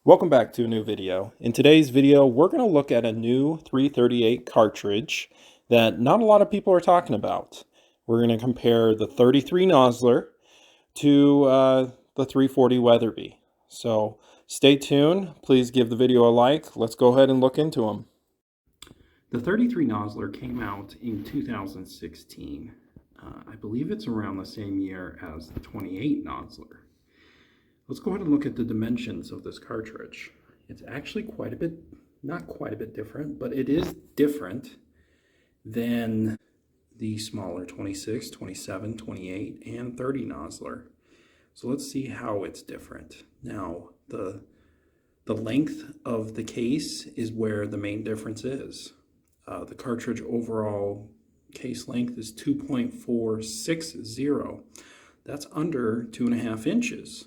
Welcome back to a new video. In today's video, we're going to look at a new 338 cartridge that not a lot of people are talking about. We're going to compare the 33 Nosler to the 340 Weatherby. So stay tuned. Please give the video a like. Let's go ahead and look into them. The 33 Nosler came out in 2016. I believe it's around the same year as the 28 Nosler. Let's go ahead and look at the dimensions of this cartridge. It's actually quite a bit, not quite a bit different, but it is different than the smaller 26, 27, 28, and 30 Nosler. So let's see how it's different. Now, the length of the case is where the main difference is. The cartridge overall case length is 2.460. That's under 2.5 inches.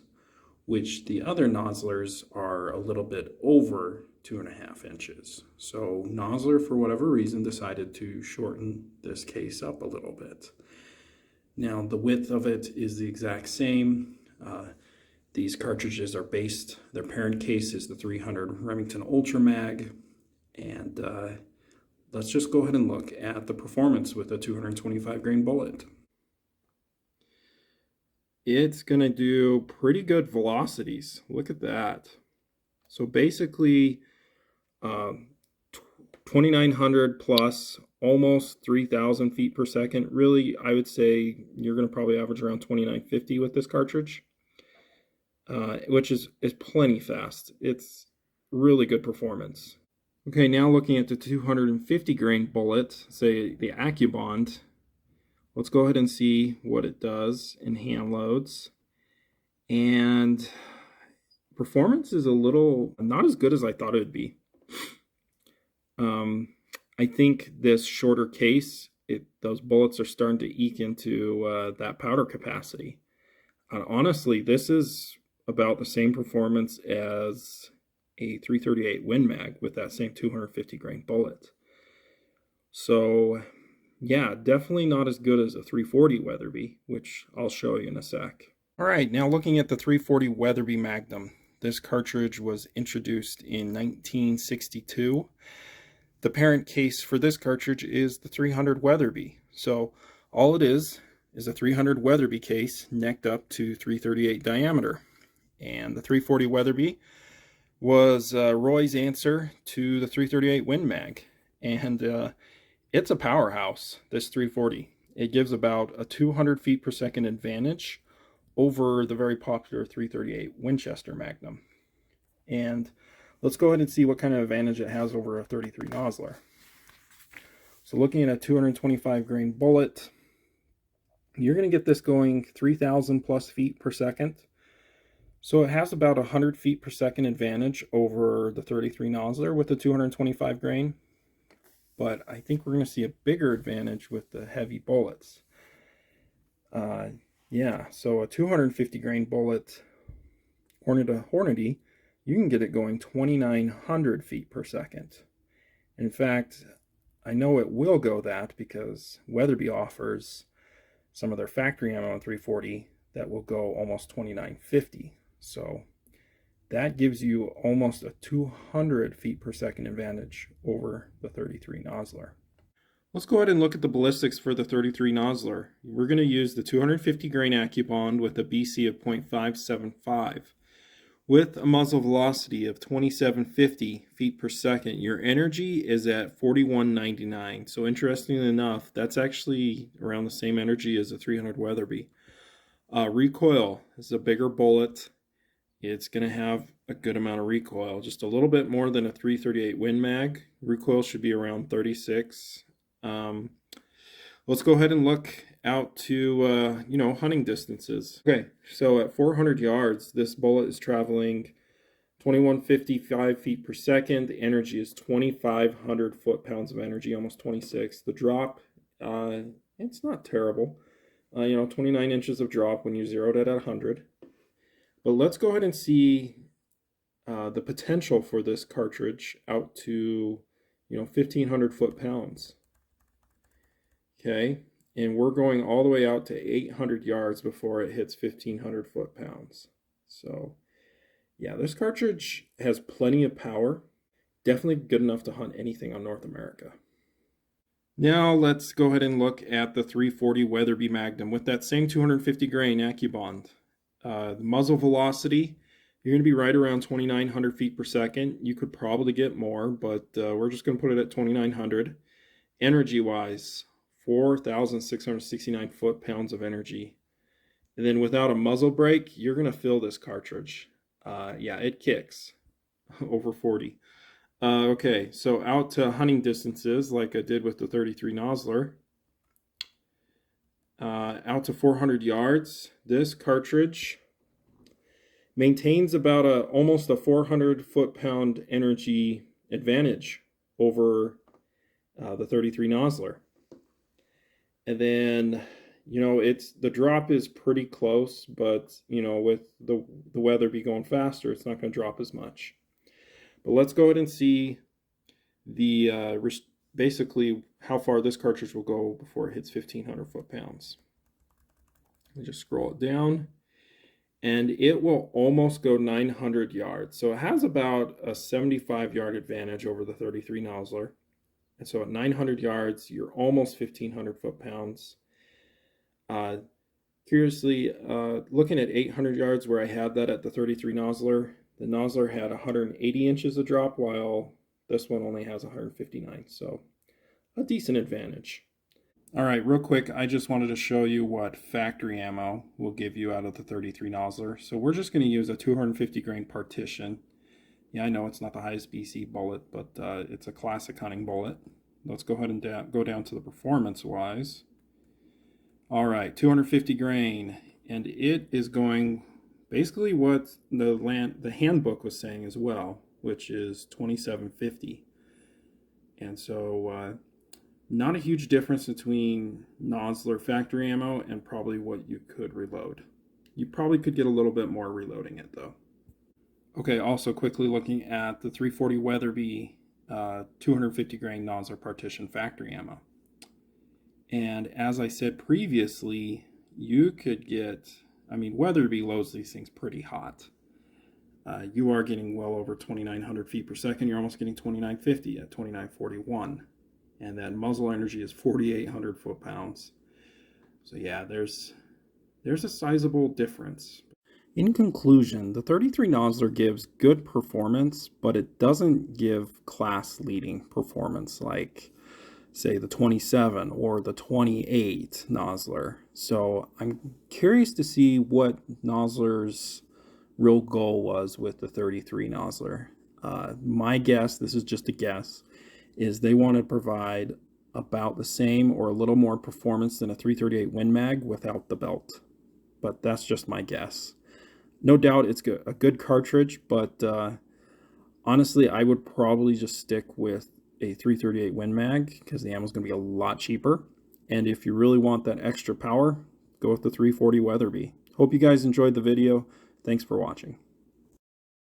Which the other Noslers are a little bit over 2.5 inches. So Nosler, for whatever reason, decided to shorten this case up a little bit. Now the width of it is the exact same. These cartridges are based, their parent case is the 300 Remington Ultra Mag. And let's just go ahead and look at the performance with a 225 grain bullet. It's going to do pretty good velocities. Look at that. So basically 2,900 plus almost 3,000 feet per second. Really, I would say you're going to probably average around 2,950 with this cartridge, which is plenty fast. It's really good performance. Okay, now looking at the 250 grain bullet, say the AccuBond. Let's go ahead and see what it does in hand loads. And performance is a little not as good as I thought it would be. I think this shorter case, those bullets are starting to eke into that powder capacity. Honestly, this is about the same performance as a 338 Win Mag with that same 250 grain bullet. So yeah, definitely not as good as a 340 Weatherby, which I'll show you in a sec. All right, now looking at the 340 Weatherby Magnum. This cartridge was introduced in 1962. The parent case for this cartridge is the 300 Weatherby. So all it is a 300 Weatherby case necked up to 338 diameter. And the 340 Weatherby was Roy's answer to the 338 Win Mag. And it's a powerhouse, this 340. It gives about a 200 feet per second advantage over the very popular 338 Winchester Magnum. And let's go ahead and see what kind of advantage it has over a 33 Nosler. So looking at a 225 grain bullet, you're going to get this going 3,000 plus feet per second. So it has about 100 feet per second advantage over the 33 Nosler with the 225 grain. But I think we're going to see a bigger advantage with the heavy bullets. Yeah, so a 250 grain bullet, Hornady, you can get it going 2,900 feet per second. In fact, I know it will go that because Weatherby offers some of their factory ammo on 340 that will go almost 2,950. So that gives you almost a 200 feet per second advantage over the 33 Nosler. Let's go ahead and look at the ballistics for the 33 Nosler. We're going to use the 250 grain AccuBond with a BC of 0.575. With a muzzle velocity of 2,750 feet per second, your energy is at 4199. So interestingly enough, that's actually around the same energy as a 300 Weatherby. Recoil is a bigger bullet. It's going to have a good amount of recoil, just a little bit more than a 338 Win Mag. Recoil should be around 36. Let's go ahead and look out to, hunting distances. Okay, so at 400 yards, this bullet is traveling 2,155 feet per second. The energy is 2,500 foot-pounds of energy, almost 26. The drop, it's not terrible. 29 inches of drop when you zeroed it at 100. But let's go ahead and see the potential for this cartridge out to, 1,500 foot-pounds. Okay, and we're going all the way out to 800 yards before it hits 1,500 foot-pounds. So Yeah, this cartridge has plenty of power. Definitely good enough to hunt anything on North America. Now let's go ahead and look at the 340 Weatherby Magnum with that same 250 grain AccuBond. The muzzle velocity, you're going to be right around 2,900 feet per second. You could probably get more, but we're just going to put it at 2,900. Energy-wise, 4,669 foot-pounds of energy. And then without a muzzle brake, you're going to fill this cartridge. Yeah, it kicks over 40. Okay, so out to hunting distances, like I did with the 33 Nosler, out to 400 yards, this cartridge maintains about almost a 400 foot-pound energy advantage over the 33 Nosler. And then, you know, the drop is pretty close, but, you know, with the Weatherby going faster, it's not going to drop as much. But let's go ahead and see the basically how far this cartridge will go before it hits 1,500 foot-pounds. We just scroll it down, and it will almost go 900 yards. So it has about a 75-yard advantage over the 33 Nosler. And so at 900 yards, you're almost 1,500 foot-pounds. Curiously, looking at 800 yards where I had that at the 33 Nosler, the Nosler had 180 inches of drop, while this one only has 159, so a decent advantage. All right, real quick, I just wanted to show you what factory ammo will give you out of the 33 Nosler. So we're just going to use a 250 grain partition. Yeah, I know it's not the highest BC bullet, but it's a classic hunting bullet. Let's go ahead and go down to the performance-wise. All right, 250 grain, and it is going basically what the handbook was saying as well, which is 2750. And so not a huge difference between Nosler factory ammo and probably what you could reload. You probably could get a little bit more reloading it though. Okay, also quickly looking at the 340 Weatherby 250 grain Nosler partition factory ammo. And as I said previously, you could get, I mean, Weatherby loads these things pretty hot. You are getting well over 2,900 feet per second. You're almost getting 2,950 at 2,941. And that muzzle energy is 4,800 foot-pounds. So yeah, there's a sizable difference. In conclusion, the 33 Nosler gives good performance, but it doesn't give class-leading performance like, say, the 27 or the 28 Nosler. So I'm curious to see what Nosler's real goal was with the 33 Nosler. My guess, this is just a guess, is they want to provide about the same or a little more performance than a 338 Win Mag without the belt. But that's just my guess. No doubt it's a good cartridge, but honestly, I would probably just stick with a 338 Win Mag because the ammo is going to be a lot cheaper. And if you really want that extra power, go with the 340 Weatherby. Hope you guys enjoyed the video. Thanks for watching.